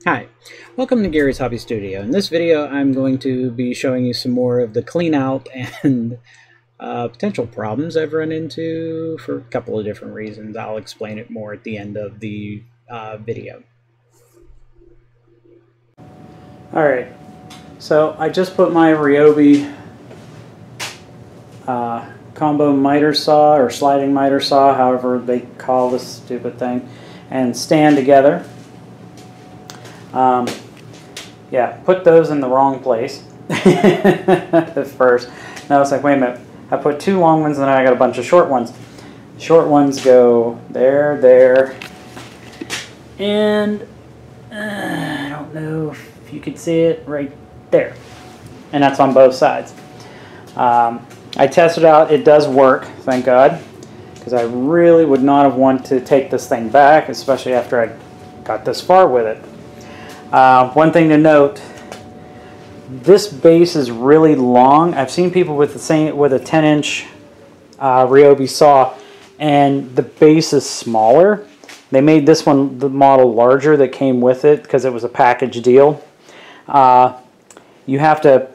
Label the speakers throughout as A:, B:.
A: Hi, welcome to Gary's Hobby Studio. In this video I'm going to be showing you some more of the clean out and potential problems I've run into for a couple of different reasons. I'll explain it more at the end of the video. Alright, so I just put my Ryobi combo miter saw or sliding miter saw, however they call this stupid thing, and stand together. Yeah, put those in the wrong place at first. And I was like, wait a minute, I put two long ones and then I got a bunch of short ones. Short ones go there, there, and I don't know if you could see it right there. And that's on both sides. I tested out, it does work, thank God, because I really would not have wanted to take this thing back, especially after I got this far with it. One thing to note, this base is really long. I've seen people with a 10-inch Ryobi saw, and the base is smaller. They made this one, the model, larger that came with it because it was a package deal. You have to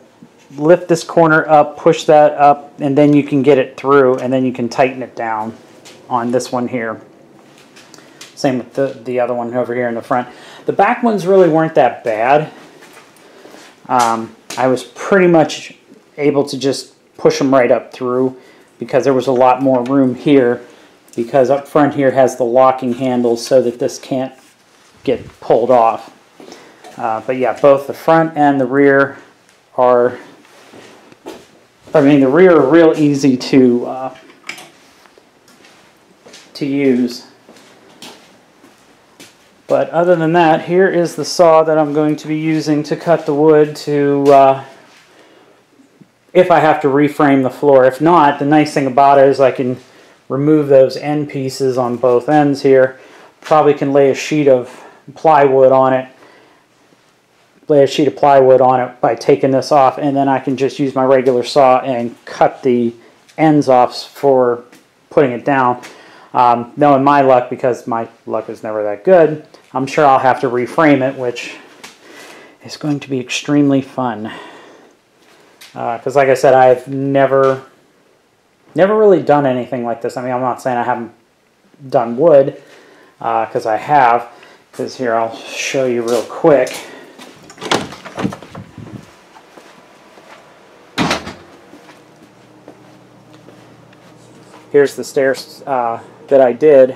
A: lift this corner up, push that up, and then you can get it through, and then you can tighten it down on this one here. Same with the other one over here in the front. The back ones really weren't that bad. I was pretty much able to just push them right up through because there was a lot more room here, because up front here has the locking handles so that this can't get pulled off. But yeah, both the front and the rear are, the rear are real easy to use. But other than that, here is the saw that I'm going to be using to cut the wood to, if I have to reframe the floor. If not, the nice thing about it is I can remove those end pieces on both ends here. Probably can lay a sheet of plywood on it. Lay a sheet of plywood on it by taking this off, and then I can just use my regular saw and cut the ends off for putting it down. Knowing my luck, because my luck is never that good, I'm sure I'll have to reframe it, which is going to be extremely fun. Because like I said, I've never really done anything like this. I mean, I'm not saying I haven't done wood, because I have. Because here, I'll show you real quick. Here's the stairs that I did,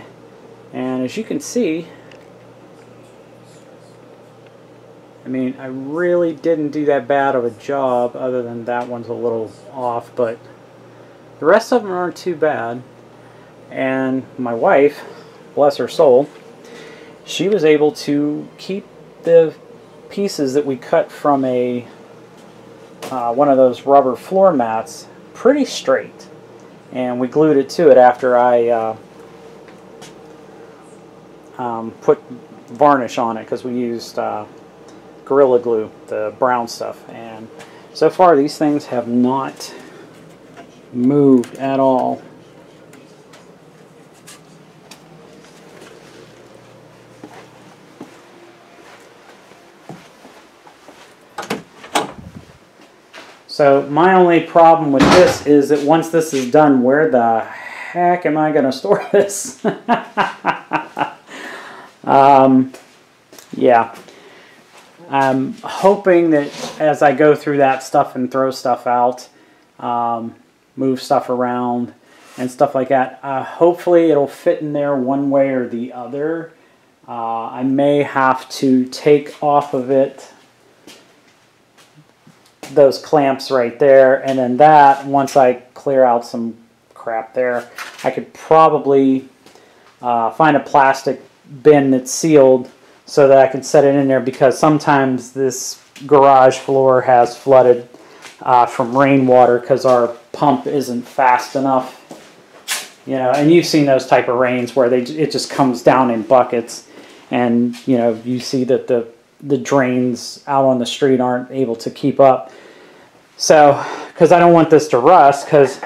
A: and as you can see, I mean, I really didn't do that bad of a job, other than that one's a little off, but the rest of them aren't too bad. And my wife, bless her soul, she was able to keep the pieces that we cut from a one of those rubber floor mats pretty straight, and we glued it to it after I put varnish on it, because we used Gorilla Glue, the brown stuff, and so far these things have not moved at all. So my only problem with this is that once this is done, where the heck am I going to store this? Yeah. I'm hoping that as I go through that stuff and throw stuff out, move stuff around and stuff like that, hopefully it'll fit in there one way or the other. I may have to take off of it those clamps right there, and then that, once I clear out some crap there, I could probably find a plastic bin that's sealed so that I can set it in there, because sometimes this garage floor has flooded from rainwater because our pump isn't fast enough. You know, and you've seen those type of rains where it just comes down in buckets, and you know, you see that the drains out on the street aren't able to keep up. So, because I don't want this to rust, because,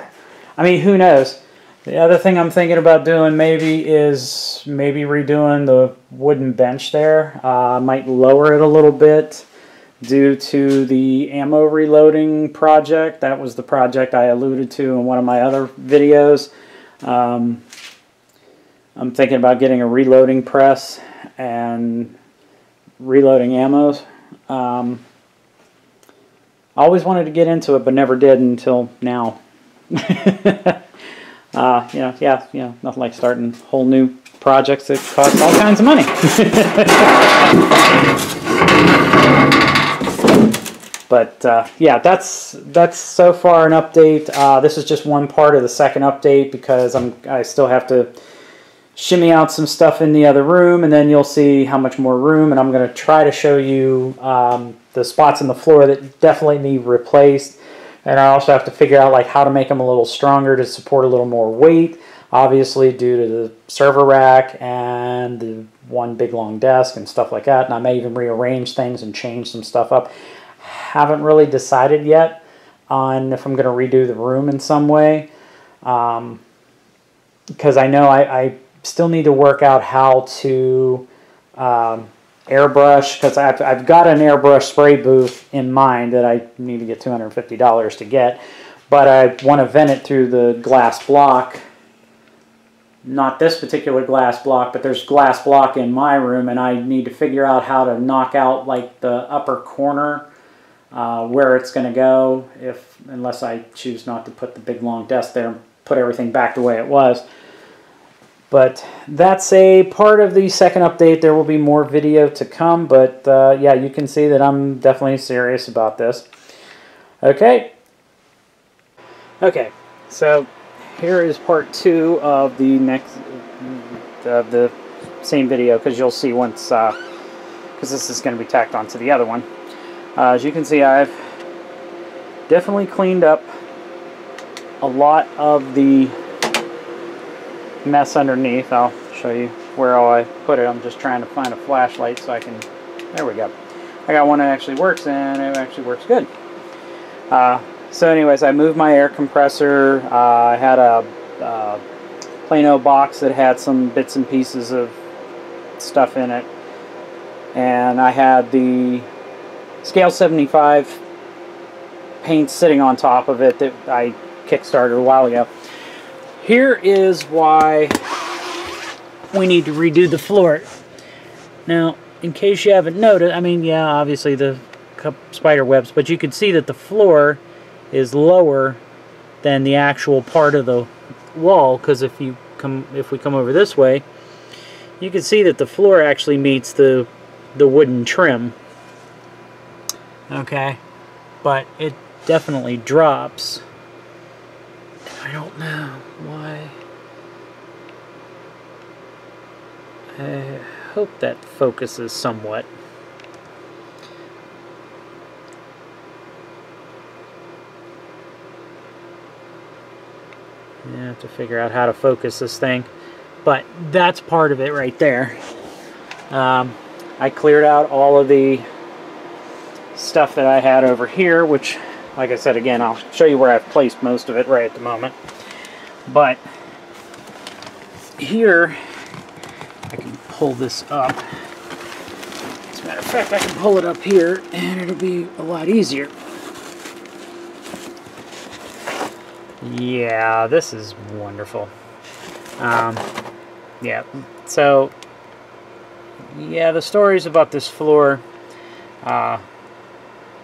A: I mean, who knows? The other thing I'm thinking about doing maybe is redoing the wooden bench there. I might lower it a little bit due to the ammo reloading project. That was the project I alluded to in one of my other videos. I'm thinking about getting a reloading press and reloading ammos. I always wanted to get into it, but never did until now. Nothing like starting whole new projects that cost all kinds of money. But yeah, that's so far an update. This is just one part of the second update because I still have to shimmy out some stuff in the other room, and then you'll see how much more room. And I'm going to try to show you the spots in the floor that definitely need replaced. And I also have to figure out like how to make them a little stronger to support a little more weight, obviously due to the server rack and the one big long desk and stuff like that. And I may even rearrange things and change some stuff up. Haven't really decided yet on if I'm going to redo the room in some way, because I know I still need to work out how to airbrush, because I've got an airbrush spray booth in mind that I need to get $250 to get, but I want to vent it through the glass block. Not this particular glass block, but there's glass block in my room, and I need to figure out how to knock out like the upper corner where it's going to go, unless I choose not to put the big long desk there and put everything back the way it was. But that's a part of the second update. There will be more video to come, but yeah, you can see that I'm definitely serious about this. Okay, so here is part 2 of the next of the same video, because you'll see once, because this is going to be tacked onto the other one. As you can see, I've definitely cleaned up a lot of the mess underneath. I'll show you where all I put it. I'm just trying to find a flashlight so I can... There we go. I got one that actually works, and it actually works good. So anyways, I moved my air compressor. I had a Plano box that had some bits and pieces of stuff in it, and I had the Scale 75 paint sitting on top of it that I kickstarted a while ago. Here is why we need to redo the floor. Now, in case you haven't noticed, I mean, yeah, obviously the spider webs, but you can see that the floor is lower than the actual part of the wall, because if we come over this way, you can see that the floor actually meets the wooden trim. Okay, but it definitely drops. I don't know why. I hope that focuses somewhat. I have to figure out how to focus this thing, but that's part of it right there. I cleared out all of the stuff that I had over here, which, like I said, again, I'll show you where I've placed most of it right at the moment. But here, I can pull this up. As a matter of fact, I can pull it up here, and it'll be a lot easier. Yeah, this is wonderful. Yeah, so, yeah, the stories about this floor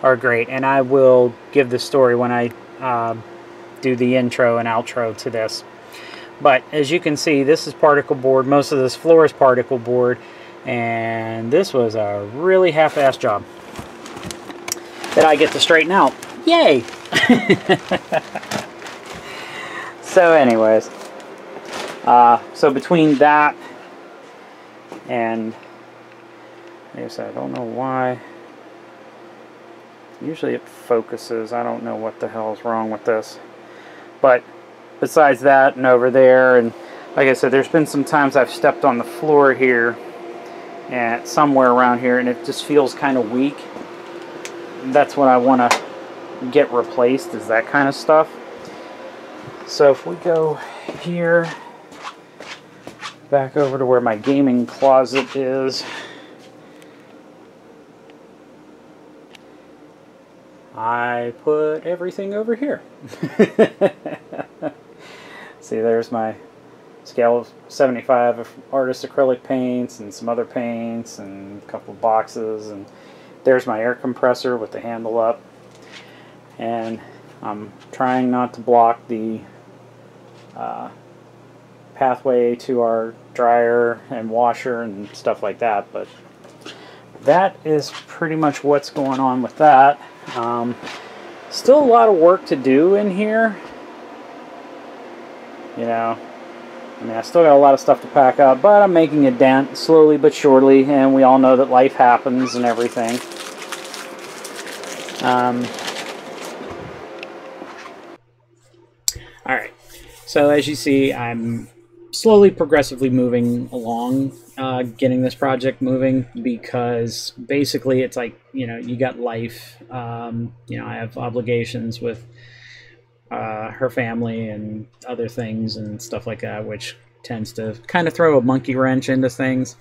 A: are great, and I will give the story when I do the intro and outro to this. But as you can see, this is particle board. Most of this floor is particle board, and this was a really half-assed job that I get to straighten out. Yay! So anyways, so between that and, like I said, I don't know why. Usually it focuses. I don't know what the hell is wrong with this. But besides that and over there, and like I said, there's been some times I've stepped on the floor here and somewhere around here, and it just feels kind of weak. That's what I want to get replaced, is that kind of stuff. So if we go here, back over to where my gaming closet is, I put everything over here. See, there's my scale of 75 of artist acrylic paints and some other paints and a couple of boxes, and there's my air compressor with the handle up. And I'm trying not to block the pathway to our dryer and washer and stuff like that, but that is pretty much what's going on with that. Still a lot of work to do in here, you know. I mean, I still got a lot of stuff to pack up, but I'm making a dent slowly but surely, and we all know that life happens and everything. Alright, so as you see, I'm slowly, progressively moving along, getting this project moving, because basically it's like, you know, you got life. You know, I have obligations with her family and other things and stuff like that, which tends to kind of throw a monkey wrench into things.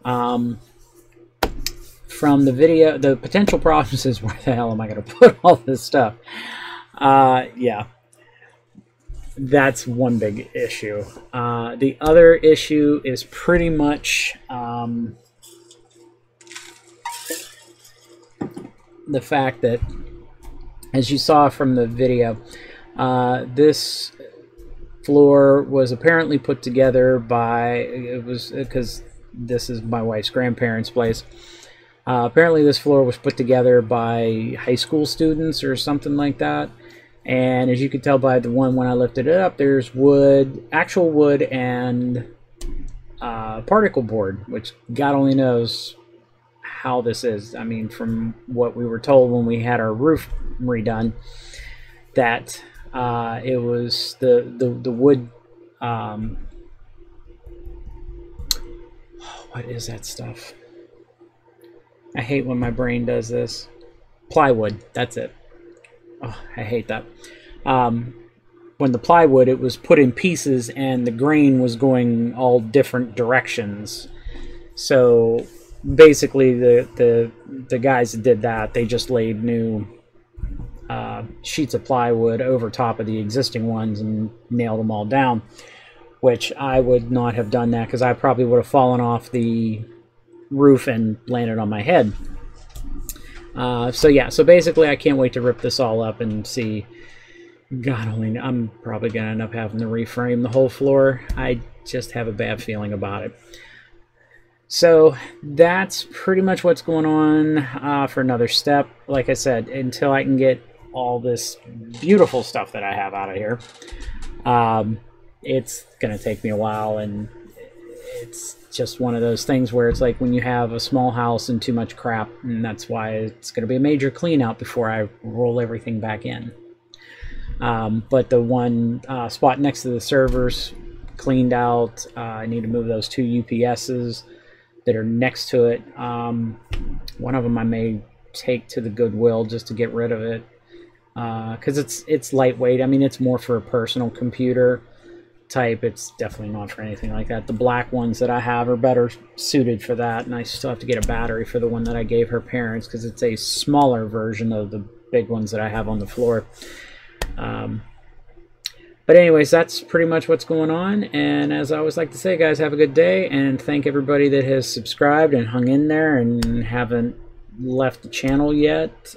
A: From the video, the potential problems is, where the hell am I going to put all this stuff? Yeah. That's one big issue. The other issue is pretty much the fact that, as you saw from the video, this floor was apparently put together by, it was because this is my wife's grandparents' place. Apparently this floor was put together by high school students or something like that. And as you can tell by the one when I lifted it up, there's wood, actual wood, and particle board, which God only knows how this is. I mean, from what we were told when we had our roof redone, that it was the wood. What is that stuff? I hate when my brain does this. Plywood. That's it. Oh, I hate that. When the plywood, it was put in pieces and the grain was going all different directions. So basically the guys that did that, they just laid new sheets of plywood over top of the existing ones and nailed them all down, which I would not have done that, because I probably would have fallen off the roof and landed on my head. So yeah, so basically I can't wait to rip this all up and see. God only, I'm probably going to end up having to reframe the whole floor. I just have a bad feeling about it. So that's pretty much what's going on for another step. Like I said, until I can get all this beautiful stuff that I have out of here, it's going to take me a while, and it's just one of those things where it's like when you have a small house and too much crap, and that's why it's going to be a major clean out before I roll everything back in. But the one spot next to the servers cleaned out. I need to move those two UPSs that are next to it. One of them I may take to the Goodwill just to get rid of it, because it's lightweight. I mean, it's more for a personal computer type. It's definitely not for anything like that. The black ones that I have are better suited for that, and I still have to get a battery for the one that I gave her parents, because it's a smaller version of the big ones that I have on the floor. But anyways, that's pretty much what's going on, and as I always like to say, guys, have a good day, and thank everybody that has subscribed and hung in there and haven't left the channel yet.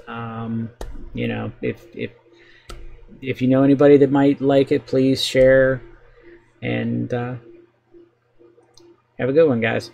A: You know, if you know anybody that might like it, please share. And have a good one, guys.